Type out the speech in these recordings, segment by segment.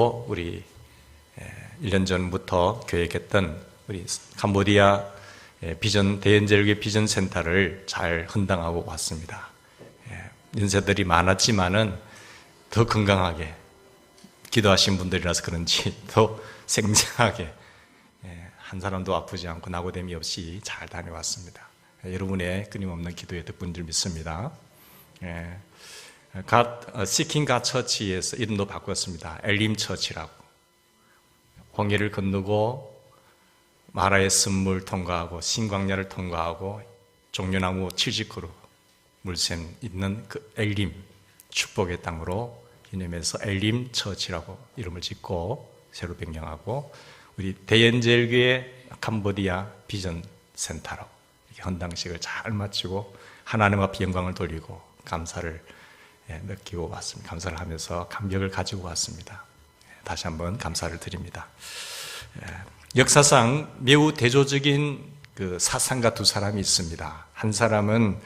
우리 1년 전부터 계획했던 우리 캄보디아 대연제일교회 비전 센터를 잘 헌당하고 왔습니다. 연세들이 많았지만은 더 건강하게 기도하신 분들이라서 그런지 더 생생하게 한 사람도 아프지 않고 낙오됨이 없이 잘 다녀왔습니다. 여러분의 끊임없는 기도의 덕분인 줄 믿습니다. 시킹 갓 처치에서 이름도 바꿨습니다. 엘림 처치라고. 홍해를 건너고 마라의 쓴물 통과하고 신광야를 통과하고 종려나무 70그루 물샘 있는 그 엘림 축복의 땅으로 기념해서 엘림 처치라고 이름을 짓고 새로 변경하고 우리 대연제일교회 캄보디아 비전 센터로 이렇게 헌당식을 잘 마치고 하나님 앞에 영광을 돌리고 감사를 느끼고 왔습니다. 감사를 하면서 감격을 가지고 왔습니다. 다시 한번 감사를 드립니다. 역사상 매우 대조적인 그 사상가 두 사람이 있습니다. 한 사람은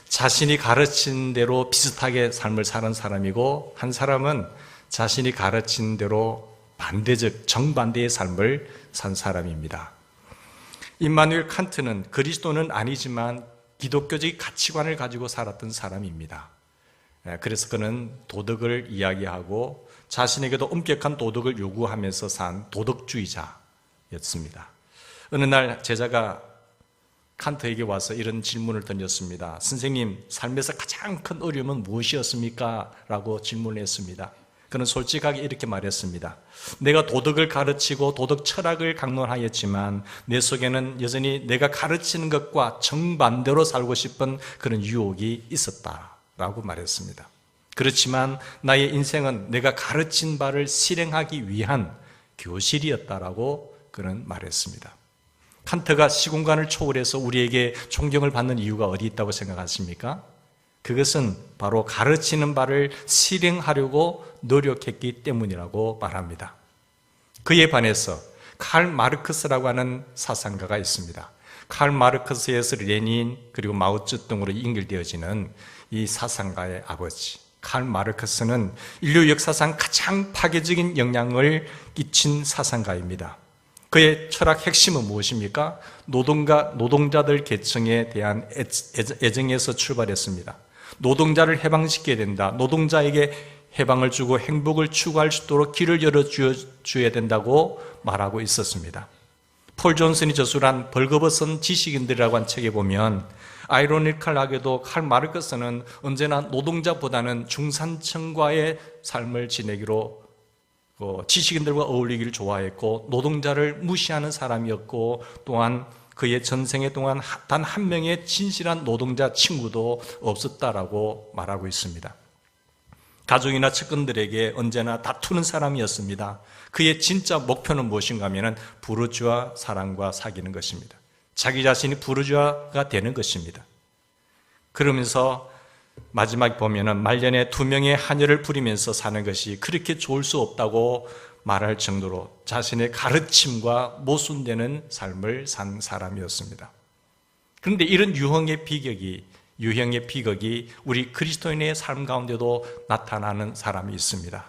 자신이 가르친 대로 비슷하게 삶을 사는 사람이고, 한 사람은 자신이 가르친 대로 반대적 정반대의 삶을 산 사람입니다. 임마누엘 칸트는 그리스도는 아니지만 기독교적 가치관을 가지고 살았던 사람입니다. 그래서 그는 도덕을 이야기하고 자신에게도 엄격한 도덕을 요구하면서 산 도덕주의자였습니다. 어느 날 제자가 칸트에게 와서 이런 질문을 던졌습니다. 선생님, 삶에서 가장 큰 어려움은 무엇이었습니까? 라고 질문을 했습니다. 그는 솔직하게 이렇게 말했습니다. 내가 도덕을 가르치고 도덕 철학을 강론하였지만 내 속에는 여전히 내가 가르치는 것과 정반대로 살고 싶은 그런 유혹이 있었다라고 말했습니다. 그렇지만 나의 인생은 내가 가르친 바를 실행하기 위한 교실이었다라고 그는 말했습니다. 칸트가 시공간을 초월해서 우리에게 존경을 받는 이유가 어디 있다고 생각하십니까? 그것은 바로 가르치는 바를 실행하려고 노력했기 때문이라고 말합니다. 그에 반해서 칼 마르크스라고 하는 사상가가 있습니다. 칼 마르크스에서 레닌 그리고 마오쩌둥으로 연결되어지는 이 사상가의 아버지 칼 마르크스는 인류 역사상 가장 파괴적인 영향을 끼친 사상가입니다. 그의 철학 핵심은 무엇입니까? 노동자들 계층에 대한 애정에서 출발했습니다. 노동자를 해방시켜야 된다. 노동자에게 해방을 주고 행복을 추구할 수 있도록 길을 열어줘야 된다고 말하고 있었습니다. 폴 존슨이 저술한 벌거벗은 지식인들이라고 한 책에 보면 아이러니컬하게도 칼 마르크스는 언제나 노동자보다는 중산층과의 삶을 지내기로 지식인들과 어울리기를 좋아했고 노동자를 무시하는 사람이었고 또한 그의 전생에 동안 단 한 명의 진실한 노동자 친구도 없었다라고 말하고 있습니다. 가족이나 측근들에게 언제나 다투는 사람이었습니다. 그의 진짜 목표는 무엇인가 하면 부르주아 사람과 사귀는 것입니다. 자기 자신이 부르주아가 되는 것입니다. 그러면서 마지막에 보면은 말년에 2명의 하녀를 부리면서 사는 것이 그렇게 좋을 수 없다고 말할 정도로 자신의 가르침과 모순되는 삶을 산 사람이었습니다. 그런데 이런 유형의 비극이 우리 그리스도인의 삶 가운데도 나타나는 사람이 있습니다.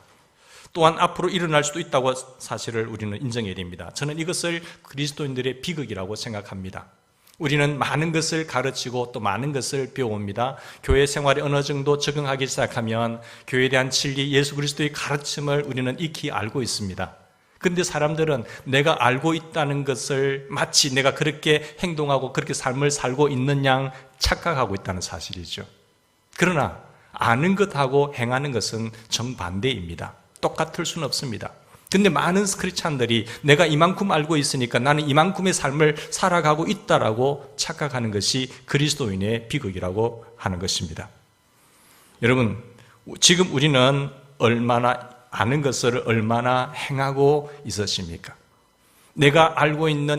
또한 앞으로 일어날 수도 있다고 사실을 우리는 인정해야 됩니다. 저는 이것을 그리스도인들의 비극이라고 생각합니다. 우리는 많은 것을 가르치고 또 많은 것을 배웁니다. 교회 생활에 어느 정도 적응하기 시작하면 교회에 대한 진리, 예수 그리스도의 가르침을 우리는 익히 알고 있습니다. 그런데 사람들은 내가 알고 있다는 것을 마치 내가 그렇게 행동하고 그렇게 삶을 살고 있는 양 착각하고 있다는 사실이죠. 그러나 아는 것하고 행하는 것은 정반대입니다. 똑같을 수는 없습니다. 근데 많은 크리스찬들이 내가 이만큼 알고 있으니까 나는 이만큼의 삶을 살아가고 있다라고 착각하는 것이 그리스도인의 비극이라고 하는 것입니다. 여러분, 지금 우리는 얼마나 아는 것을 얼마나 행하고 있으십니까? 내가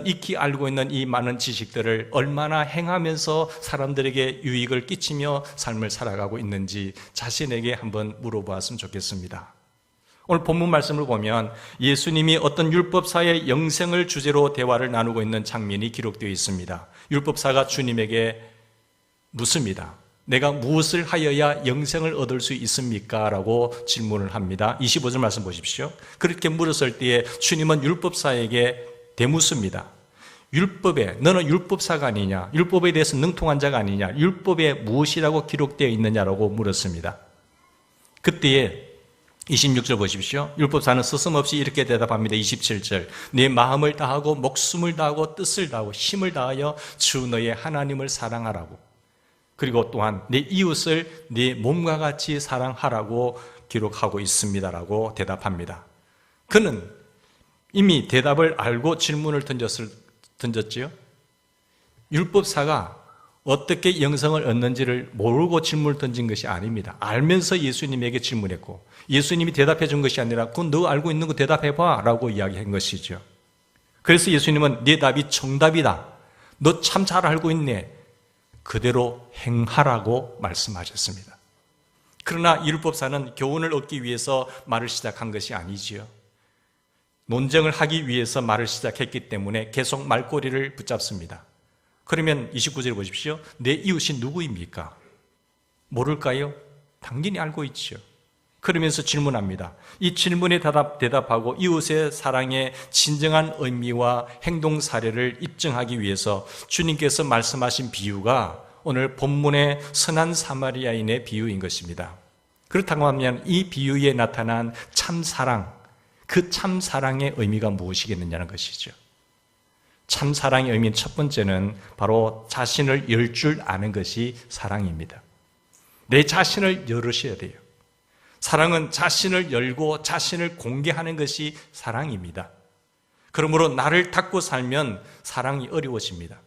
익히 알고 있는 이 많은 지식들을 얼마나 행하면서 사람들에게 유익을 끼치며 삶을 살아가고 있는지 자신에게 한번 물어보았으면 좋겠습니다. 오늘 본문 말씀을 보면 예수님이 어떤 율법사의 영생을 주제로 대화를 나누고 있는 장면이 기록되어 있습니다. 율법사가 주님에게 묻습니다. 내가 무엇을 하여야 영생을 얻을 수 있습니까? 라고 질문을 합니다. 25절 말씀 보십시오. 그렇게 물었을 때에 주님은 율법사에게 대묻습니다. 율법에 너는 율법사가 아니냐? 율법에 대해서 능통한 자가 아니냐? 율법에 무엇이라고 기록되어 있느냐라고 물었습니다. 그때에 26절 보십시오. 율법사는 서슴없이 이렇게 대답합니다. 27절. 네 마음을 다하고 목숨을 다하고 뜻을 다하고 힘을 다하여 주 너의 하나님을 사랑하라고. 그리고 또한 내 이웃을 네 몸과 같이 사랑하라고 기록하고 있습니다라고 대답합니다. 그는 이미 대답을 알고 질문을 던졌지요. 율법사가 어떻게 영생을 얻는지를 모르고 질문을 던진 것이 아닙니다. 알면서 예수님에게 질문했고 예수님이 대답해 준 것이 아니라 그건 너 알고 있는 거 대답해봐 라고 이야기한 것이죠. 그래서 예수님은 네 답이 정답이다. 너 참 잘 알고 있네. 그대로 행하라고 말씀하셨습니다. 그러나 율법사는 교훈을 얻기 위해서 말을 시작한 것이 아니지요. 논쟁을 하기 위해서 말을 시작했기 때문에 계속 말꼬리를 붙잡습니다. 그러면 29절에 보십시오. 내 이웃이 누구입니까? 모를까요? 당연히 알고 있죠. 그러면서 질문합니다. 이 질문에 대답하고 이웃의 사랑의 진정한 의미와 행동 사례를 입증하기 위해서 주님께서 말씀하신 비유가 오늘 본문의 선한 사마리아인의 비유인 것입니다. 그렇다고 하면 이 비유에 나타난 참사랑, 그 참사랑의 의미가 무엇이겠느냐는 것이죠. 참사랑의 의미는 첫 번째는 바로 자신을 열 줄 아는 것이 사랑입니다. 내 자신을 열으셔야 돼요. 사랑은 자신을 열고 자신을 공개하는 것이 사랑입니다. 그러므로 나를 닫고 살면 사랑이 어려워집니다.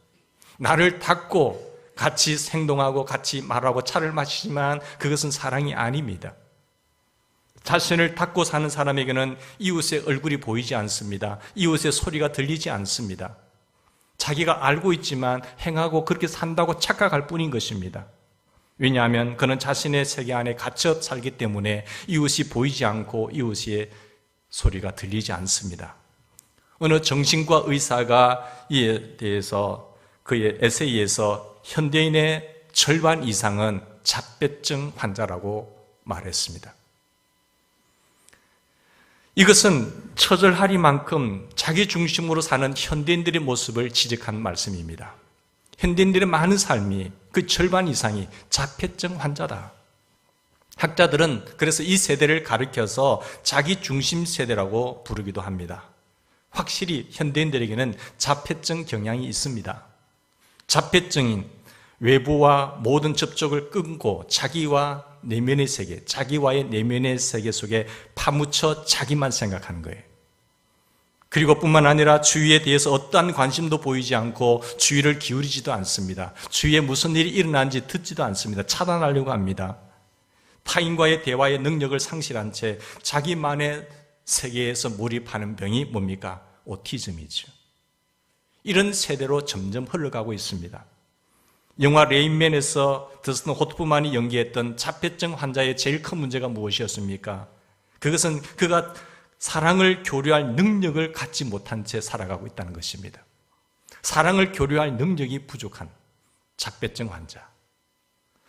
나를 닫고 같이 행동하고 같이 말하고 차를 마시지만 그것은 사랑이 아닙니다. 자신을 닫고 사는 사람에게는 이웃의 얼굴이 보이지 않습니다. 이웃의 소리가 들리지 않습니다. 자기가 알고 있지만 행하고 그렇게 산다고 착각할 뿐인 것입니다. 왜냐하면 그는 자신의 세계 안에 갇혀 살기 때문에 이웃이 보이지 않고 이웃의 소리가 들리지 않습니다. 어느 정신과 의사가 이에 대해서 그의 에세이에서 현대인의 절반 이상은 자폐증 환자라고 말했습니다. 이것은 처절하리만큼 자기 중심으로 사는 현대인들의 모습을 지적한 말씀입니다. 현대인들의 많은 삶이 그 절반 이상이 자폐증 환자다. 학자들은 그래서 이 세대를 가리켜서 자기 중심 세대라고 부르기도 합니다. 확실히 현대인들에게는 자폐증 경향이 있습니다. 자폐증인 외부와 모든 접촉을 끊고 자기와 내면의 세계, 자기와의 내면의 세계 속에 파묻혀 자기만 생각하는 거예요. 그리고 뿐만 아니라 주위에 대해서 어떠한 관심도 보이지 않고 주의를 기울이지도 않습니다. 주위에 무슨 일이 일어나는지 듣지도 않습니다. 차단하려고 합니다. 타인과의 대화의 능력을 상실한 채 자기만의 세계에서 몰입하는 병이 뭡니까? 오티즘이죠. 이런 세대로 점점 흘러가고 있습니다. 영화 레인맨에서 더스틴 호프만이 연기했던 자폐증 환자의 제일 큰 문제가 무엇이었습니까? 그것은 그가 사랑을 교류할 능력을 갖지 못한 채 살아가고 있다는 것입니다. 사랑을 교류할 능력이 부족한 자폐증 환자.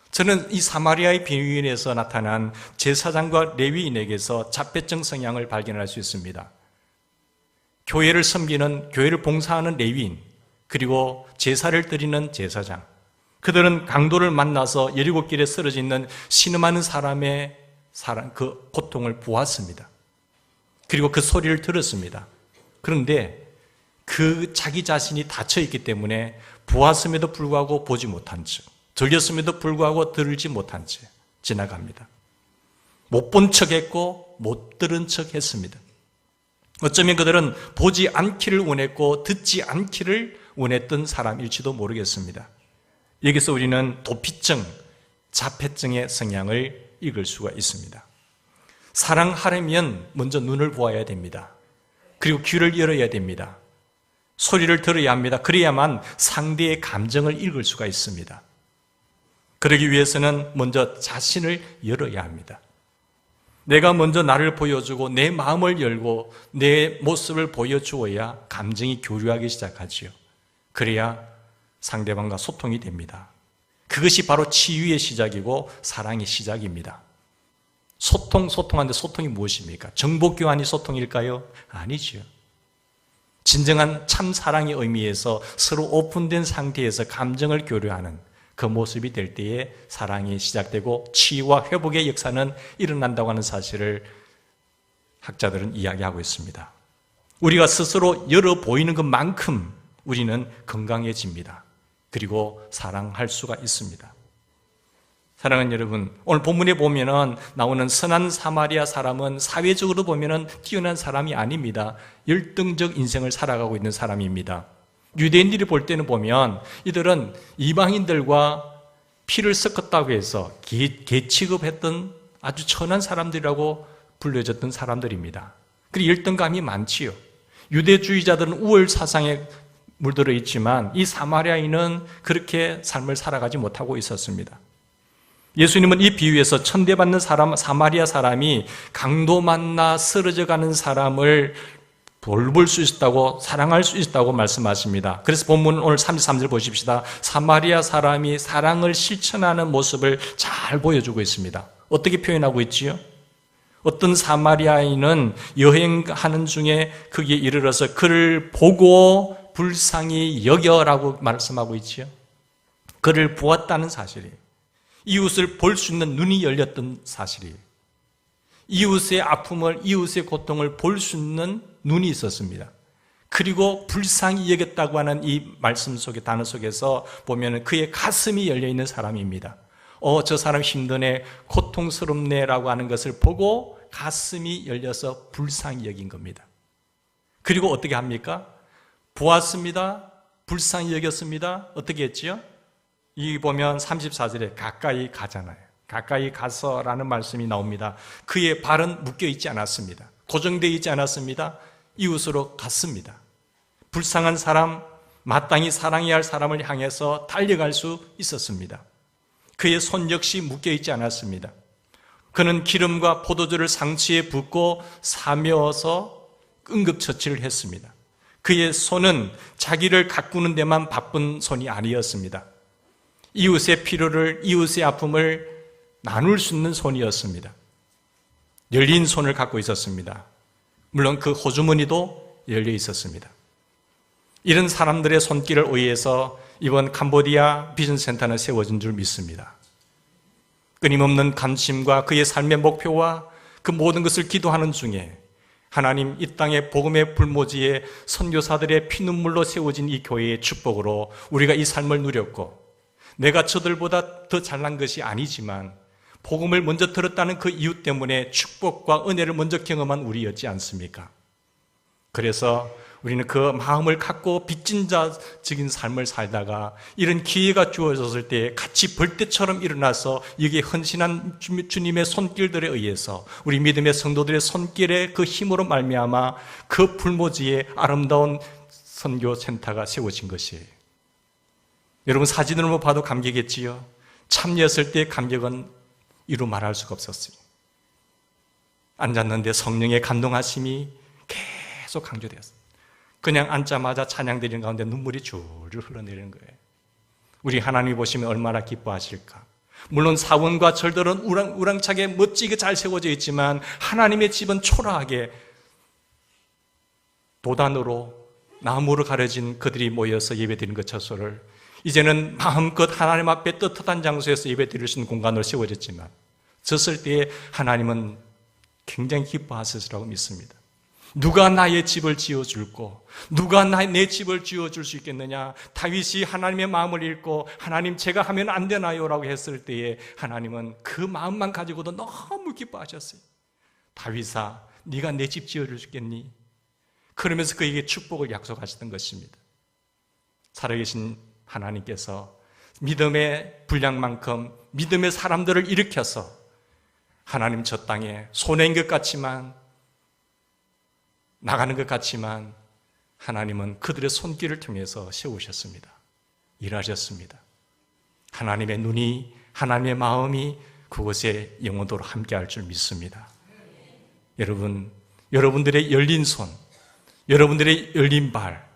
저는 이 사마리아의 비유인에서 나타난 제사장과 레위인에게서 자폐증 성향을 발견할 수 있습니다. 교회를 섬기는, 교회를 봉사하는 레위인, 그리고 제사를 드리는 제사장. 그들은 강도를 만나서 여리고길에 쓰러져 있는 신음하는 사람의 그 고통을 보았습니다. 그리고 그 소리를 들었습니다. 그런데 그 자기 자신이 닫혀있기 때문에 보았음에도 불구하고 보지 못한 채, 들렸음에도 불구하고 들지 못한 채 지나갑니다. 못 본 척했고 못 들은 척했습니다. 어쩌면 그들은 보지 않기를 원했고 듣지 않기를 원했던 사람일지도 모르겠습니다. 여기서 우리는 도피증, 자폐증의 성향을 읽을 수가 있습니다. 사랑하려면 먼저 눈을 보아야 됩니다. 그리고 귀를 열어야 됩니다. 소리를 들어야 합니다. 그래야만 상대의 감정을 읽을 수가 있습니다. 그러기 위해서는 먼저 자신을 열어야 합니다. 내가 먼저 나를 보여주고 내 마음을 열고 내 모습을 보여주어야 감정이 교류하기 시작하지요. 그래야 상대방과 소통이 됩니다. 그것이 바로 치유의 시작이고 사랑의 시작입니다. 소통하는데 소통이 무엇입니까? 정보 교환이 소통일까요? 아니지요. 진정한 참 사랑의 의미에서 서로 오픈된 상태에서 감정을 교류하는 그 모습이 될 때에 사랑이 시작되고 치유와 회복의 역사는 일어난다고 하는 사실을 학자들은 이야기하고 있습니다. 우리가 스스로 열어 보이는 것만큼 우리는 건강해집니다. 그리고 사랑할 수가 있습니다. 사랑하는 여러분, 오늘 본문에 보면은 나오는 선한 사마리아 사람은 사회적으로 보면은 뛰어난 사람이 아닙니다. 열등적 인생을 살아가고 있는 사람입니다. 유대인들이 볼 때는 보면 이들은 이방인들과 피를 섞었다고 해서 개 취급했던 아주 천한 사람들이라고 불려졌던 사람들입니다. 그리고 열등감이 많지요. 유대주의자들은 우월 사상에 물들어 있지만 이 사마리아인은 그렇게 삶을 살아가지 못하고 있었습니다. 예수님은 이 비유에서 천대받는 사람, 사마리아 사람이 강도 만나 쓰러져가는 사람을 돌볼 수 있다고, 사랑할 수 있다고 말씀하십니다. 그래서 본문 오늘 33절 보십시다. 사마리아 사람이 사랑을 실천하는 모습을 잘 보여주고 있습니다. 어떻게 표현하고 있지요? 어떤 사마리아인은 여행하는 중에 거기에 이르러서 그를 보고 불쌍히 여겨라고 말씀하고 있지요. 그를 보았다는 사실이에요. 이웃을 볼 수 있는 눈이 열렸던 사실이에요. 이웃의 아픔을, 이웃의 고통을 볼 수 있는 눈이 있었습니다. 그리고 불쌍히 여겼다고 하는 이 말씀 속에, 단어 속에서 보면 그의 가슴이 열려있는 사람입니다. 저 사람 힘드네, 고통스럽네 라고 하는 것을 보고 가슴이 열려서 불쌍히 여긴 겁니다. 그리고 어떻게 합니까? 보았습니다. 불쌍히 여겼습니다. 어떻게 했지요? 이 보면 34절에 가까이 가잖아요. 가까이 가서라는 말씀이 나옵니다. 그의 발은 묶여있지 않았습니다. 고정되어 있지 않았습니다. 이웃으로 갔습니다. 불쌍한 사람, 마땅히 사랑해야 할 사람을 향해서 달려갈 수 있었습니다. 그의 손 역시 묶여있지 않았습니다. 그는 기름과 포도주를 상치에 붓고 사며서 응급처치를 했습니다. 그의 손은 자기를 가꾸는 데만 바쁜 손이 아니었습니다. 이웃의 필요를, 이웃의 아픔을 나눌 수 있는 손이었습니다. 열린 손을 갖고 있었습니다. 물론 그 호주머니도 열려 있었습니다. 이런 사람들의 손길을 의해서 이번 캄보디아 비전센터는 세워진 줄 믿습니다. 끊임없는 관심과 그의 삶의 목표와 그 모든 것을 기도하는 중에 하나님 이 땅의 복음의 불모지에 선교사들의 피눈물로 세워진 이 교회의 축복으로 우리가 이 삶을 누렸고, 내가 저들보다 더 잘난 것이 아니지만 복음을 먼저 들었다는 그 이유 때문에 축복과 은혜를 먼저 경험한 우리였지 않습니까? 그래서 우리는 그 마음을 갖고 빚진 자적인 삶을 살다가 이런 기회가 주어졌을 때 같이 벌떼처럼 일어나서 여기에 헌신한 주님의 손길들에 의해서 우리 믿음의 성도들의 손길에 그 힘으로 말미암아 그 불모지에 아름다운 선교센터가 세워진 것이에요. 여러분 사진으로 봐도 감격했지요. 참여했을 때 감격은 이루 말할 수가 없었어요. 앉았는데 성령의 감동하심이 계속 강조되었어요. 그냥 앉자마자 찬양 드리는 가운데 눈물이 줄줄 흘러내리는 거예요. 우리 하나님이 보시면 얼마나 기뻐하실까. 물론 사원과 절들은 우랑차게 멋지게 잘 세워져 있지만 하나님의 집은 초라하게 도단으로 나무로 가려진 그들이 모여서 예배드리는 것처럼 이제는 마음껏 하나님 앞에 떳떳한 장소에서 예배드릴 수 있는 공간으로 세워졌지만 졌을 때에 하나님은 굉장히 기뻐하시리라고 믿습니다. 누가 나의 집을 지어줄고 누가 내 집을 지어줄 수 있겠느냐. 다윗이 하나님의 마음을 읽고 하나님 제가 하면 안 되나요? 라고 했을 때에 하나님은 그 마음만 가지고도 너무 기뻐하셨어요. 다윗아 네가 내 집 지어줄 수 있겠니? 그러면서 그에게 축복을 약속하셨던 것입니다. 살아계신 하나님께서 믿음의 분량만큼 믿음의 사람들을 일으켜서 하나님 저 땅에 손해인 것 같지만 나가는 것 같지만 하나님은 그들의 손길을 통해서 세우셨습니다. 일하셨습니다. 하나님의 눈이, 하나님의 마음이 그곳에 영원토록 함께할 줄 믿습니다. 여러분, 여러분들의 열린 손, 여러분들의 열린 발,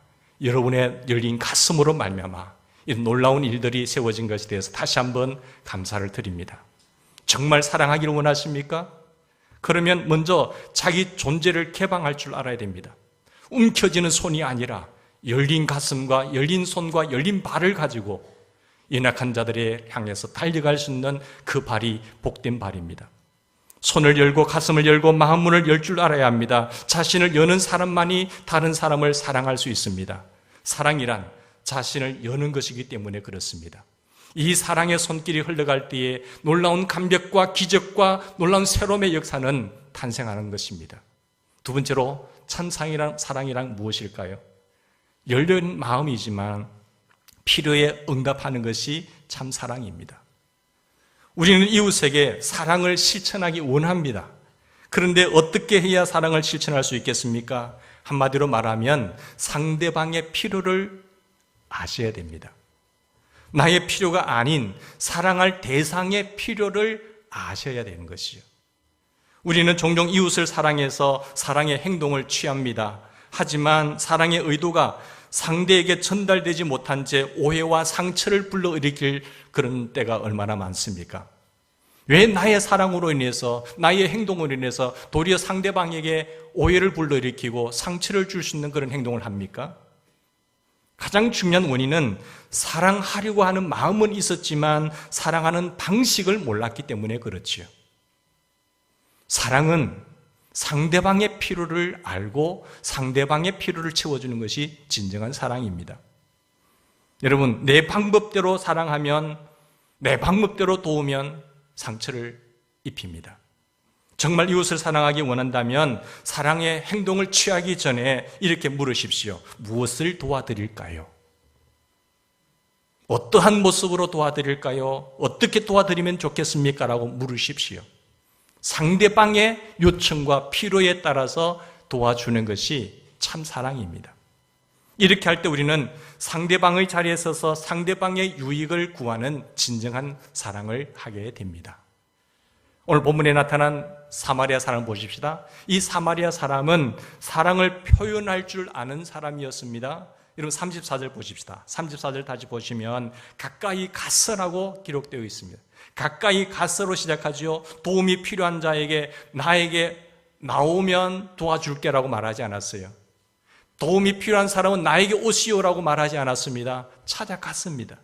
여러분의 열린 가슴으로 말미암아 이런 놀라운 일들이 세워진 것에 대해서 다시 한번 감사를 드립니다. 정말 사랑하기를 원하십니까? 그러면 먼저 자기 존재를 개방할 줄 알아야 됩니다. 움켜쥐는 손이 아니라 열린 가슴과 열린 손과 열린 발을 가지고 연약한 자들에 향해서 달려갈 수 있는 그 발이 복된 발입니다. 손을 열고 가슴을 열고 마음문을 열 줄 알아야 합니다. 자신을 여는 사람만이 다른 사람을 사랑할 수 있습니다. 사랑이란 자신을 여는 것이기 때문에 그렇습니다. 이 사랑의 손길이 흘러갈 때에 놀라운 감격과 기적과 놀라운 새로움의 역사는 탄생하는 것입니다. 두 번째로 참 사랑이란 무엇일까요? 열린 마음이지만 필요에 응답하는 것이 참 사랑입니다. 우리는 이웃에게 사랑을 실천하기 원합니다. 그런데 어떻게 해야 사랑을 실천할 수 있겠습니까? 한마디로 말하면 상대방의 필요를 아셔야 됩니다. 나의 필요가 아닌 사랑할 대상의 필요를 아셔야 되는 것이요. 우리는 종종 이웃을 사랑해서 사랑의 행동을 취합니다. 하지만 사랑의 의도가 상대에게 전달되지 못한 채 오해와 상처를 불러일으킬 그런 때가 얼마나 많습니까? 왜 나의 사랑으로 인해서, 나의 행동으로 인해서 도리어 상대방에게 오해를 불러일으키고 상처를 줄 수 있는 그런 행동을 합니까? 가장 중요한 원인은 사랑하려고 하는 마음은 있었지만 사랑하는 방식을 몰랐기 때문에 그렇지요. 사랑은 상대방의 필요를 알고 상대방의 필요를 채워주는 것이 진정한 사랑입니다. 여러분, 내 방법대로 사랑하면, 내 방법대로 도우면 상처를 입힙니다. 정말 이웃을 사랑하기 원한다면 사랑의 행동을 취하기 전에 이렇게 물으십시오. 무엇을 도와드릴까요? 어떠한 모습으로 도와드릴까요? 어떻게 도와드리면 좋겠습니까? 라고 물으십시오. 상대방의 요청과 필요에 따라서 도와주는 것이 참 사랑입니다. 이렇게 할 때 우리는 상대방의 자리에 서서 상대방의 유익을 구하는 진정한 사랑을 하게 됩니다. 오늘 본문에 나타난 사마리아 사람을 보십시다. 이 사마리아 사람은 사랑을 표현할 줄 아는 사람이었습니다. 여러분 34절 보십시다. 34절 다시 보시면 가까이 갔어라고 기록되어 있습니다. 가까이 갔어로 시작하지요. 도움이 필요한 자에게 나에게 나오면 도와줄게라고 말하지 않았어요. 도움이 필요한 사람은 나에게 오시오라고 말하지 않았습니다. 찾아갔습니다.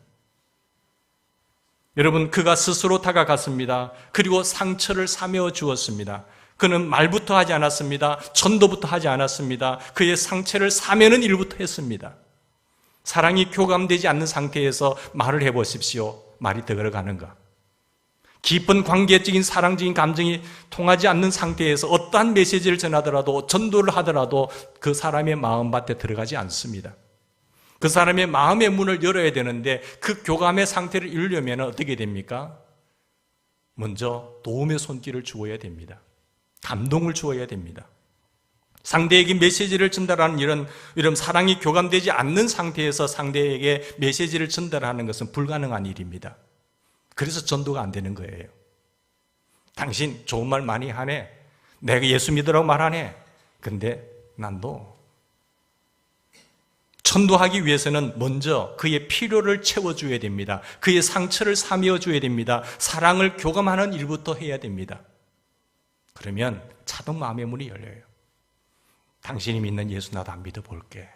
여러분, 그가 스스로 다가갔습니다. 그리고 상처를 사며 주었습니다. 그는 말부터 하지 않았습니다. 전도부터 하지 않았습니다. 그의 상처를 사매는 일부터 했습니다. 사랑이 교감되지 않는 상태에서 말을 해보십시오. 말이 들어가는가? 깊은 관계적인 사랑적인 감정이 통하지 않는 상태에서 어떠한 메시지를 전하더라도 전도를 하더라도 그 사람의 마음밭에 들어가지 않습니다. 그 사람의 마음의 문을 열어야 되는데 그 교감의 상태를 이루려면 어떻게 됩니까? 먼저 도움의 손길을 주어야 됩니다. 감동을 주어야 됩니다. 상대에게 메시지를 전달하는 이런 사랑이 교감되지 않는 상태에서 상대에게 메시지를 전달하는 것은 불가능한 일입니다. 그래서 전도가 안 되는 거예요. 당신 좋은 말 많이 하네. 내가 예수 믿으라고 말하네. 근데 난 너. 전도하기 위해서는 먼저 그의 필요를 채워줘야 됩니다. 그의 상처를 사매어줘야 됩니다. 사랑을 교감하는 일부터 해야 됩니다. 그러면 자동 마음의 문이 열려요. 당신이 믿는 예수 나도 안 믿어볼게.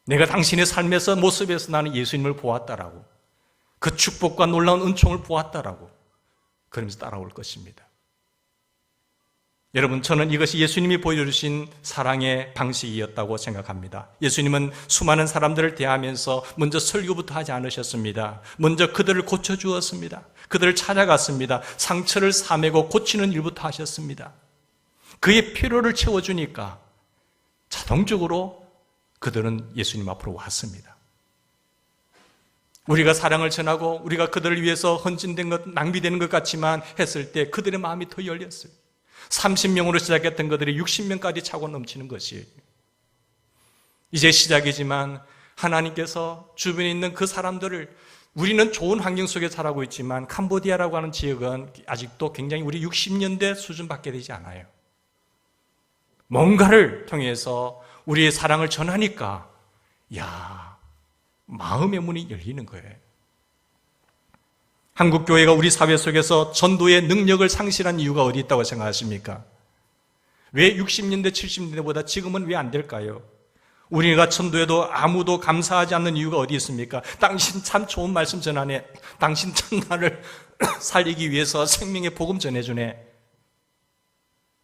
내가 당신의 삶에서 모습에서 나는 예수님을 보았다라고, 그 축복과 놀라운 은총을 보았다라고 그러면서 따라올 것입니다. 여러분, 저는 이것이 예수님이 보여주신 사랑의 방식이었다고 생각합니다. 예수님은 수많은 사람들을 대하면서 먼저 설교부터 하지 않으셨습니다. 먼저 그들을 고쳐주었습니다. 그들을 찾아갔습니다. 상처를 사매고 고치는 일부터 하셨습니다. 그의 필요를 채워주니까 자동적으로 그들은 예수님 앞으로 왔습니다. 우리가 사랑을 전하고 우리가 그들을 위해서 헌신된 것, 낭비되는 것 같지만 했을 때 그들의 마음이 더 열렸어요. 30명으로 시작했던 것들이 60명까지 차고 넘치는 것이에요. 이제 시작이지만 하나님께서 주변에 있는 그 사람들을, 우리는 좋은 환경 속에 살아가고 있지만 캄보디아라고 하는 지역은 아직도 굉장히 우리 60년대 수준밖에 되지 않아요. 뭔가를 통해서 우리의 사랑을 전하니까, 야, 마음의 문이 열리는 거예요. 한국 교회가 우리 사회 속에서 전도의 능력을 상실한 이유가 어디 있다고 생각하십니까? 왜 60년대, 70년대보다 지금은 왜 안 될까요? 우리가 전도해도 아무도 감사하지 않는 이유가 어디 있습니까? 당신 참 좋은 말씀 전하네. 당신 참 나를 살리기 위해서 생명의 복음 전해주네.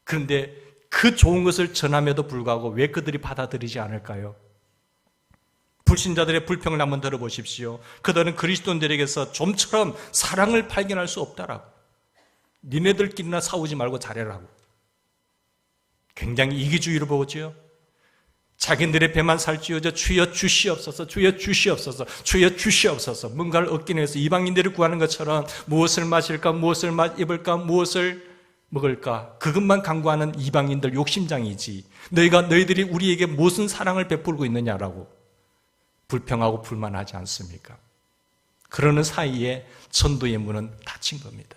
그런데 그 좋은 것을 전함에도 불구하고 왜 그들이 받아들이지 않을까요? 불신자들의 불평을 한번 들어보십시오. 그들은 그리스도인들에게서 좀처럼 사랑을 발견할 수 없다라고. 니네들끼리나 싸우지 말고 잘해라고. 굉장히 이기주의로 보죠. 자기들의 배만 살찌워져 주여 주시옵소서, 주여 주시옵소서, 주여 주시옵소서. 뭔가를 얻기 위해서 이방인들을 구하는 것처럼 무엇을 마실까, 무엇을 입을까, 무엇을 먹을까, 그것만 강구하는 이방인들 욕심장이지. 너희들이 우리에게 무슨 사랑을 베풀고 있느냐라고 불평하고 불만하지 않습니까? 그러는 사이에 전도의 문은 닫힌 겁니다.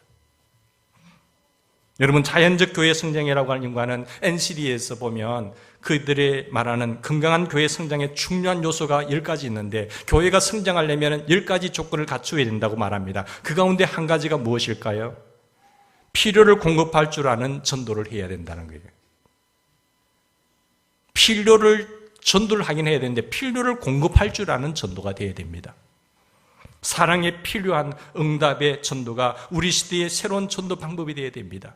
여러분, 자연적 교회 성장이라고 하는 연구하는 NCD에서 보면 그들의 말하는 건강한 교회 성장의 중요한 요소가 10가지 있는데, 교회가 성장하려면 10가지 조건을 갖추어야 된다고 말합니다. 그 가운데 한 가지가 무엇일까요? 필요를 공급할 줄 아는 전도를 해야 된다는 거예요. 전도를 하긴 해야 되는데 필요를 공급할 줄 아는 전도가 되어야 됩니다. 사랑에 필요한 응답의 전도가 우리 시대의 새로운 전도 방법이 되어야 됩니다.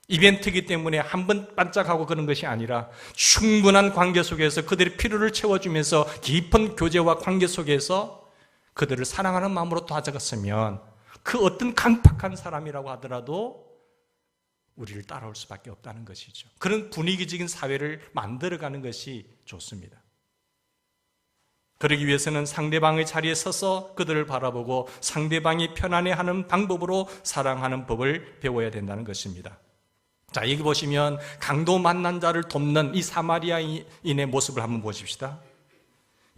이벤트이기 때문에 한번 반짝하고 그런 것이 아니라 충분한 관계 속에서 그들의 필요를 채워주면서 깊은 교제와 관계 속에서 그들을 사랑하는 마음으로 도와줬으면 그 어떤 강팍한 사람이라고 하더라도 우리를 따라올 수밖에 없다는 것이죠. 그런 분위기적인 사회를 만들어가는 것이 좋습니다. 그러기 위해서는 상대방의 자리에 서서 그들을 바라보고 상대방이 편안해하는 방법으로 사랑하는 법을 배워야 된다는 것입니다. 자, 여기 보시면 강도 만난 자를 돕는 이 사마리아인의 모습을 한번 보십시다.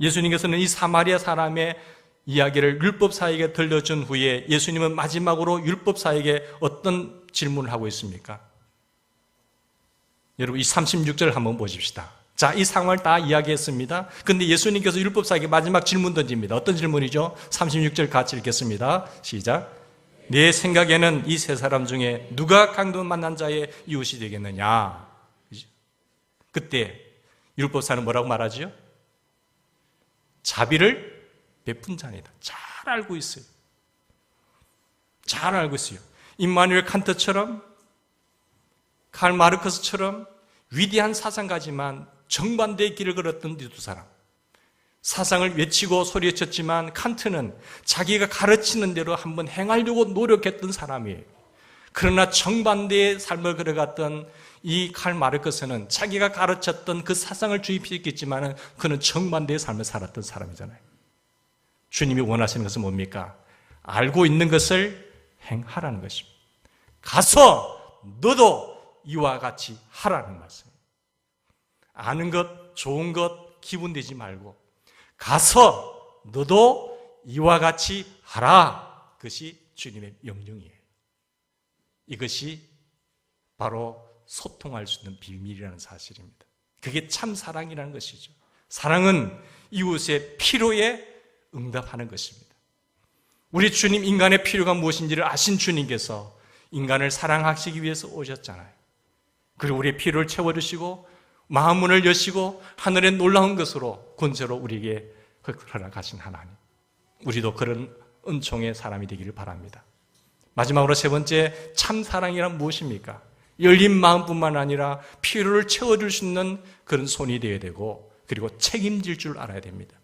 예수님께서는 이 사마리아 사람의 이야기를 율법사에게 들려준 후에 예수님은 마지막으로 율법사에게 어떤 질문을 하고 있습니까? 여러분, 이 36절 한번 보십시다. 자, 이 상황을 다 이야기했습니다. 그런데 예수님께서 율법사에게 마지막 질문 던집니다. 어떤 질문이죠? 36절 같이 읽겠습니다. 시작. 내 생각에는 이 세 사람 중에 누가 강도 만난 자의 이웃이 되겠느냐? 그때 율법사는 뭐라고 말하지요? 자비를 베푼 자니다. 잘 알고 있어요. 잘 알고 있어요. 임마누엘 칸트처럼, 칼 마르크스처럼 위대한 사상가지만 정반대의 길을 걸었던 이 두 사람. 사상을 외치고 소리쳤지만 칸트는 자기가 가르치는 대로 한번 행하려고 노력했던 사람이에요. 그러나 정반대의 삶을 걸어갔던 이 칼 마르크스는 자기가 가르쳤던 그 사상을 주입했겠지만 그는 정반대의 삶을 살았던 사람이잖아요. 주님이 원하시는 것은 뭡니까? 알고 있는 것을 행하라는 것입니다. 가서 너도 이와 같이 하라는 말씀입니다. 아는 것, 좋은 것, 기분 내지 말고 가서 너도 이와 같이 하라. 그것이 주님의 명령이에요. 이것이 바로 소통할 수 있는 비밀이라는 사실입니다. 그게 참 사랑이라는 것이죠. 사랑은 이웃의 필요에 응답하는 것입니다. 우리 주님 인간의 필요가 무엇인지를 아신 주님께서 인간을 사랑하시기 위해서 오셨잖아요. 그리고 우리의 필요를 채워주시고 마음문을 여시고 하늘의 놀라운 것으로 권세로 우리에게 허락하신 하나님. 우리도 그런 은총의 사람이 되기를 바랍니다. 마지막으로 세 번째, 참 사랑이란 무엇입니까? 열린 마음뿐만 아니라 필요를 채워줄 수 있는 그런 손이 되어야 되고 그리고 책임질 줄 알아야 됩니다.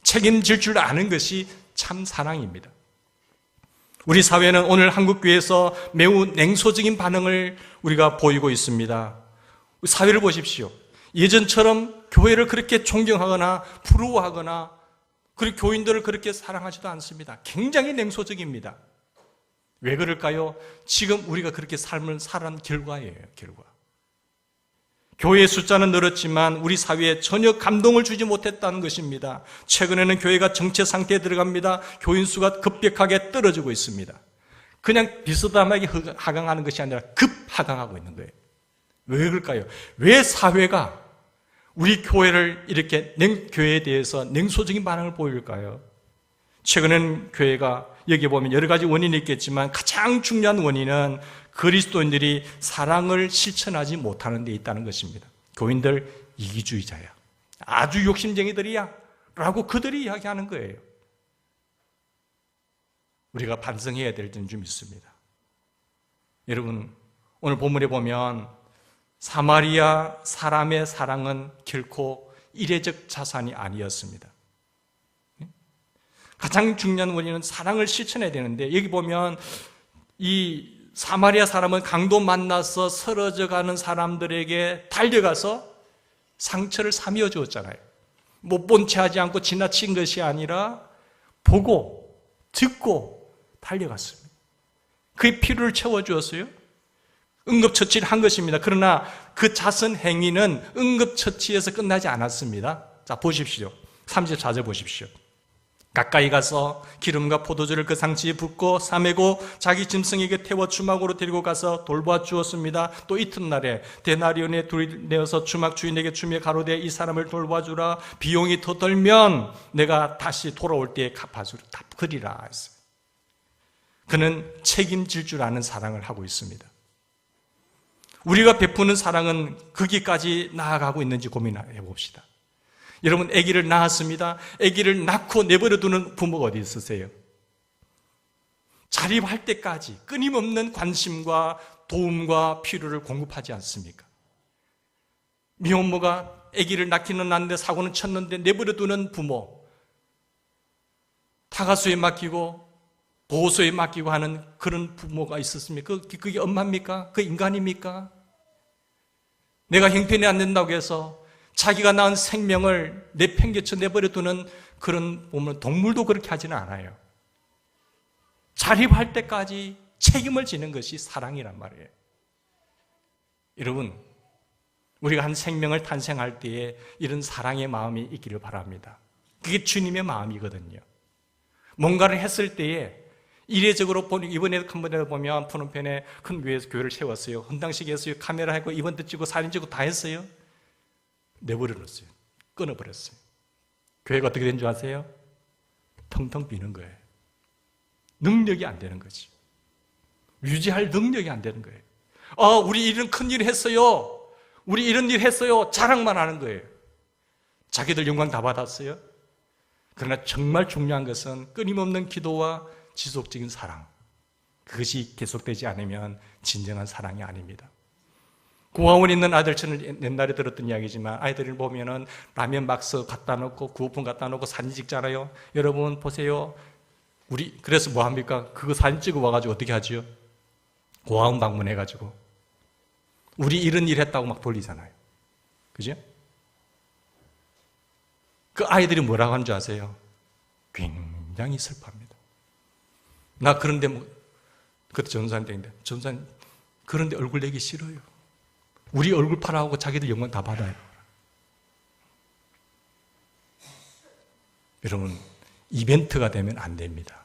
책임질 줄 아는 것이 참 사랑입니다. 우리 사회는 오늘 한국교회에서 매우 냉소적인 반응을 우리가 보이고 있습니다. 사회를 보십시오. 예전처럼 교회를 그렇게 존경하거나 부러워하거나 그리고 교인들을 그렇게 사랑하지도 않습니다. 굉장히 냉소적입니다. 왜 그럴까요? 지금 우리가 그렇게 삶을 살아온 결과예요. 결과. 교회의 숫자는 늘었지만 우리 사회에 전혀 감동을 주지 못했다는 것입니다. 최근에는 교회가 정체 상태에 들어갑니다. 교인 수가 급격하게 떨어지고 있습니다. 그냥 비스듬하게 하강하는 것이 아니라 급 하강하고 있는 거예요. 왜 그럴까요? 왜 사회가 우리 교회를 이렇게 교회에 대해서 냉소적인 반응을 보일까요? 최근엔 교회가 여기 보면 여러 가지 원인이 있겠지만 가장 중요한 원인은 그리스도인들이 사랑을 실천하지 못하는 데 있다는 것입니다. 교인들 이기주의자야, 아주 욕심쟁이들이야 라고 그들이 이야기하는 거예요. 우리가 반성해야 될 점 좀 있습니다. 여러분, 오늘 본문에 보면 사마리아 사람의 사랑은 결코 이례적 자산이 아니었습니다. 가장 중요한 원인은 사랑을 실천해야 되는데, 여기 보면 이 사마리아 사람은 강도 만나서 쓰러져가는 사람들에게 달려가서 상처를 사미어 주었잖아요. 못 본 채 하지 않고 지나친 것이 아니라 보고 듣고 달려갔습니다. 그의 필요를 채워주었어요. 응급처치를 한 것입니다. 그러나 그 자선 행위는 응급처치에서 끝나지 않았습니다. 자, 보십시오. 34절 보십시오. 가까이 가서 기름과 포도주를 그 상치에 붓고 싸매고 자기 짐승에게 태워 주막으로 데리고 가서 돌보아 주었습니다. 또 이튿날에 데나리온에 둘이 내어서 주막 주인에게 주며 가로되 이 사람을 돌보아 주라. 비용이 더 들면 내가 다시 돌아올 때에 갚으리라 했어요. 그는 책임질 줄 아는 사랑을 하고 있습니다. 우리가 베푸는 사랑은 거기까지 나아가고 있는지 고민해 봅시다. 여러분, 아기를 낳았습니다. 아기를 낳고 내버려 두는 부모가 어디 있으세요? 자립할 때까지 끊임없는 관심과 도움과 필요를 공급하지 않습니까? 미혼모가 아기를 낳기는 낳는데 사고는 쳤는데 내버려 두는 부모, 타가수에 맡기고 보호소에 맡기고 하는 그런 부모가 있었습니까? 그게 엄마입니까? 그 인간입니까? 내가 형편이 안 된다고 해서 자기가 낳은 생명을 내팽개쳐 내버려 두는 그런 보면 동물도 그렇게 하지는 않아요. 자립할 때까지 책임을 지는 것이 사랑이란 말이에요. 여러분, 우리가 한 생명을 탄생할 때에 이런 사랑의 마음이 있기를 바랍니다. 그게 주님의 마음이거든요. 뭔가를 했을 때에 이례적으로 이번에 한 번에 보면 푸른편에 큰 교회에서 교회를 세웠어요. 헌당식 했어요. 카메라 하고 이벤트 찍고 사진 찍고 다 했어요. 내버려놨어요. 끊어버렸어요. 교회가 어떻게 된 줄 아세요? 텅텅 비는 거예요. 능력이 안 되는 거지. 유지할 능력이 안 되는 거예요. 우리 이런 큰 일 했어요. 우리 이런 일 했어요. 자랑만 하는 거예요. 자기들 영광 다 받았어요. 그러나 정말 중요한 것은 끊임없는 기도와 지속적인 사랑. 그것이 계속되지 않으면 진정한 사랑이 아닙니다. 고아원에 있는 아들처럼 옛날에 들었던 이야기지만 아이들을 보면은 라면 박스 갖다 놓고 구호품 갖다 놓고 사진 찍잖아요. 여러분 보세요. 우리 그래서 뭐 합니까? 그거 사진 찍어 와가지고 어떻게 하죠? 고아원 방문해가지고 우리 이런 일 했다고 막 돌리잖아요. 그죠? 그 아이들이 뭐라고 하는 줄 아세요? 굉장히 슬퍼합니다. 나 그런데 그때 전도사님 때인데 전도사님 그런데 얼굴 내기 싫어요. 우리 얼굴 팔아하고 자기들 영광 다 받아요. 여러분, 이벤트가 되면 안 됩니다.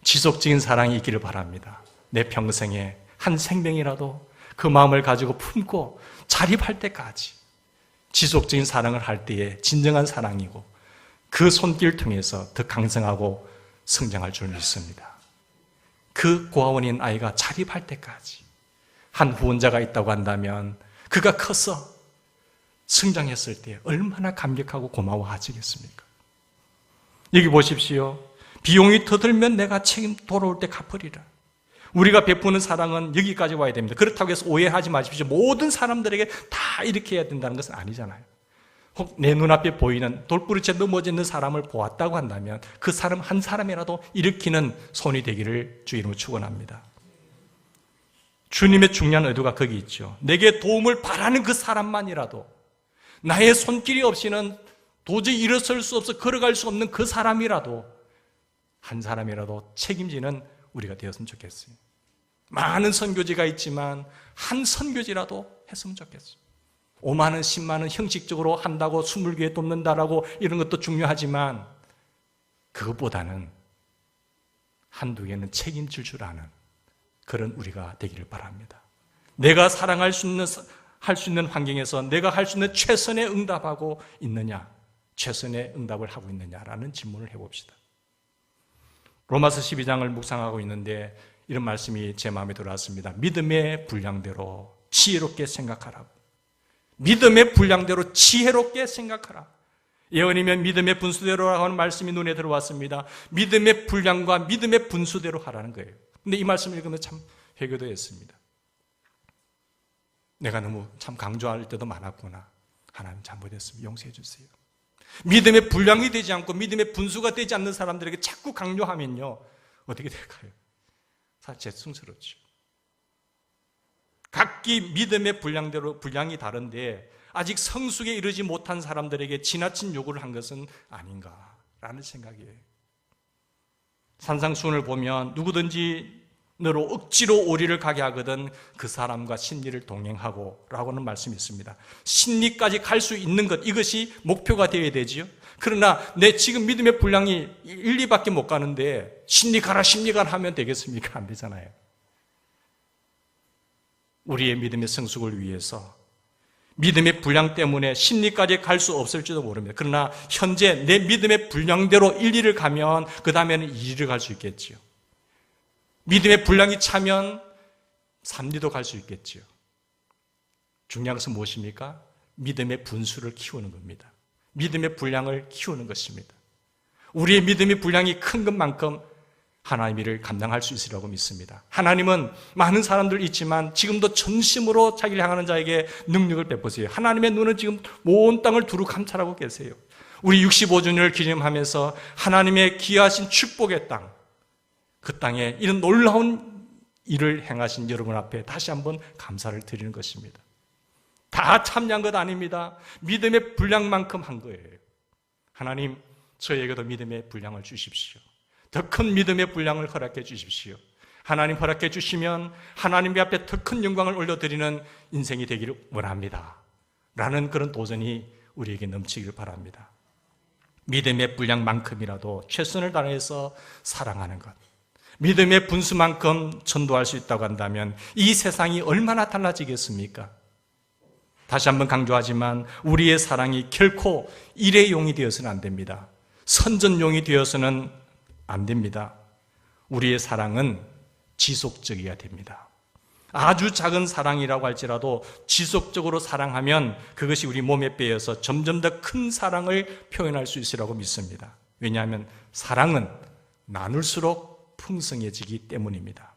지속적인 사랑이 있기를 바랍니다. 내 평생에 한 생명이라도 그 마음을 가지고 품고 자립할 때까지 지속적인 사랑을 할 때에 진정한 사랑이고 그 손길을 통해서 더 강성하고 성장할 줄 믿습니다. 그 고아원인 아이가 자립할 때까지 한 후원자가 있다고 한다면 그가 커서 성장했을 때 얼마나 감격하고 고마워하시겠습니까? 여기 보십시오. 비용이 더 들면 내가 책임 돌아올 때 갚으리라. 우리가 베푸는 사랑은 여기까지 와야 됩니다. 그렇다고 해서 오해하지 마십시오. 모든 사람들에게 다 이렇게 해야 된다는 것은 아니잖아요. 혹 내 눈앞에 보이는 돌부리째 넘어져 있는 사람을 보았다고 한다면 그 사람 한 사람이라도 일으키는 손이 되기를 주 이름으로 축원합니다. 주님의 중요한 의도가 거기 있죠. 내게 도움을 바라는 그 사람만이라도 나의 손길이 없이는 도저히 일어설 수 없어 걸어갈 수 없는 그 사람이라도 한 사람이라도 책임지는 우리가 되었으면 좋겠어요. 많은 선교지가 있지만 한 선교지라도 했으면 좋겠어요. 5만 원, 10만 원 형식적으로 한다고 20교회 돕는다라고 이런 것도 중요하지만 그것보다는 한두 개는 책임질 줄 아는 그런 우리가 되기를 바랍니다. 내가 사랑할 수 있는 할 수 있는 환경에서 내가 할 수 있는 최선의 응답하고 있느냐, 최선의 응답을 하고 있느냐라는 질문을 해봅시다. 로마서 12장을 묵상하고 있는데 이런 말씀이 제 마음에 들어왔습니다. 믿음의 분량대로 지혜롭게 생각하라. 믿음의 분량대로 지혜롭게 생각하라. 예언이면 믿음의 분수대로 하는 말씀이 눈에 들어왔습니다. 믿음의 분량과 믿음의 분수대로 하라는 거예요. 근데 이 말씀을 읽으면 참 회개도 했습니다. 내가 너무 참 강조할 때도 많았구나. 하나님 잘못했으면 용서해 주세요. 믿음의 분량이 되지 않고 믿음의 분수가 되지 않는 사람들에게 자꾸 강요하면요, 어떻게 될까요? 사실 죄송스럽죠. 각기 믿음의 분량대로 분량이 다른데 아직 성숙에 이르지 못한 사람들에게 지나친 요구를 한 것은 아닌가라는 생각이에요. 산상수훈을 보면 누구든지 너로 억지로 오리를 가게 하거든 그 사람과 심리를 동행하고 라고는 말씀이 있습니다. 심리까지 갈 수 있는 것, 이것이 목표가 되어야 되지요. 그러나 내 지금 믿음의 분량이 1, 2밖에 못 가는데 심리 가라 하면 되겠습니까? 안 되잖아요. 우리의 믿음의 성숙을 위해서 믿음의 분량 때문에 심리까지 갈 수 없을지도 모릅니다. 그러나 현재 내 믿음의 분량대로 1, 2를 가면 그 다음에는 2, 2를 갈 수 있겠지요. 믿음의 분량이 차면 3, 2도 갈 수 있겠지요. 중요한 것은 무엇입니까? 믿음의 분수를 키우는 겁니다. 믿음의 분량을 키우는 것입니다. 우리의 믿음의 분량이 큰 것만큼 하나님의 일을 감당할 수 있으리라고 믿습니다. 하나님은 많은 사람들 있지만 지금도 전심으로 자기를 향하는 자에게 능력을 베푸세요. 하나님의 눈은 지금 온 땅을 두루 감찰하고 계세요. 우리 65주년을 기념하면서 하나님의 귀하신 축복의 땅, 그 땅에 이런 놀라운 일을 행하신 여러분 앞에 다시 한번 감사를 드리는 것입니다. 다 참여한 것 아닙니다. 믿음의 분량만큼 한 거예요. 하나님, 저에게도 믿음의 분량을 주십시오. 더 큰 믿음의 분량을 허락해 주십시오. 하나님 허락해 주시면 하나님 앞에 더 큰 영광을 올려드리는 인생이 되기를 원합니다. 라는 그런 도전이 우리에게 넘치기를 바랍니다. 믿음의 분량만큼이라도 최선을 다해서 사랑하는 것, 믿음의 분수만큼 전도할 수 있다고 한다면 이 세상이 얼마나 달라지겠습니까? 다시 한번 강조하지만 우리의 사랑이 결코 일회용이 되어서는 안 됩니다. 선전용이 되어서는 안 됩니다. 우리의 사랑은 지속적이어야 됩니다. 아주 작은 사랑이라고 할지라도 지속적으로 사랑하면 그것이 우리 몸에 배어서 점점 더 큰 사랑을 표현할 수 있으리라고 믿습니다. 왜냐하면 사랑은 나눌수록 풍성해지기 때문입니다.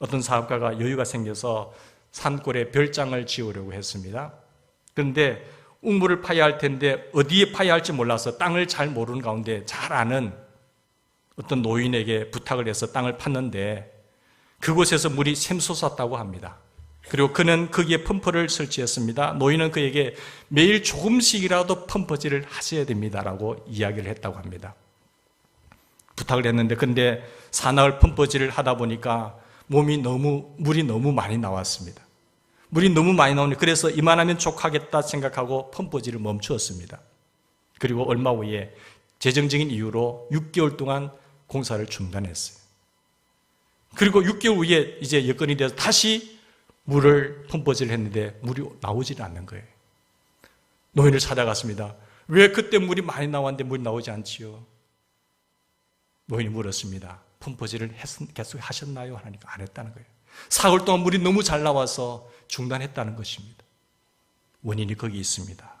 어떤 사업가가 여유가 생겨서 산골에 별장을 지으려고 했습니다. 그런데 웅물을 파야 할 텐데 어디에 파야 할지 몰라서 땅을 잘 모르는 가운데 잘 아는 어떤 노인에게 부탁을 해서 땅을 팠는데 그곳에서 물이 샘솟았다고 합니다. 그리고 그는 거기에 펌프를 설치했습니다. 노인은 그에게 매일 조금씩이라도 펌프질을 하셔야 됩니다라고 이야기를 했다고 합니다. 부탁을 했는데 근데 사나흘 펌프질을 하다 보니까 물이 너무 많이 나왔습니다. 물이 너무 많이 나오니 그래서 이만하면 족하겠다 생각하고 펌프질을 멈추었습니다. 그리고 얼마 후에 재정적인 이유로 6개월 동안 공사를 중단했어요. 그리고 6개월 후에 이제 여건이 돼서 다시 물을 펌프질을 했는데 물이 나오질 않는 거예요. 노인을 찾아갔습니다. 왜 그때 물이 많이 나왔는데 물이 나오지 않지요? 노인이 물었습니다. 펌프질을 계속 하셨나요? 하니까 안 했다는 거예요. 사흘 동안 물이 너무 잘 나와서 중단했다는 것입니다. 원인이 거기 있습니다.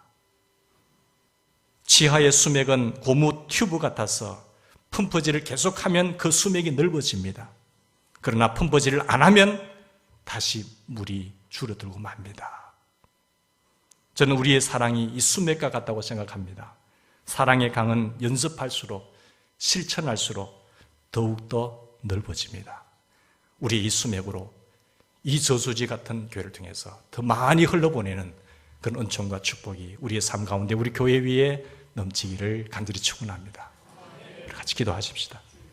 지하의 수맥은 고무 튜브 같아서 펌프질을 계속하면 그 수맥이 넓어집니다. 그러나 펌프질을 안 하면 다시 물이 줄어들고 맙니다. 저는 우리의 사랑이 이 수맥과 같다고 생각합니다. 사랑의 강은 연습할수록 실천할수록 더욱더 넓어집니다. 우리 이 수맥으로 이 저수지 같은 교회를 통해서 더 많이 흘러보내는 그런 은총과 축복이 우리의 삶 가운데 우리 교회 위에 넘치기를 간절히 축원합니다. 같이 기도하십시다.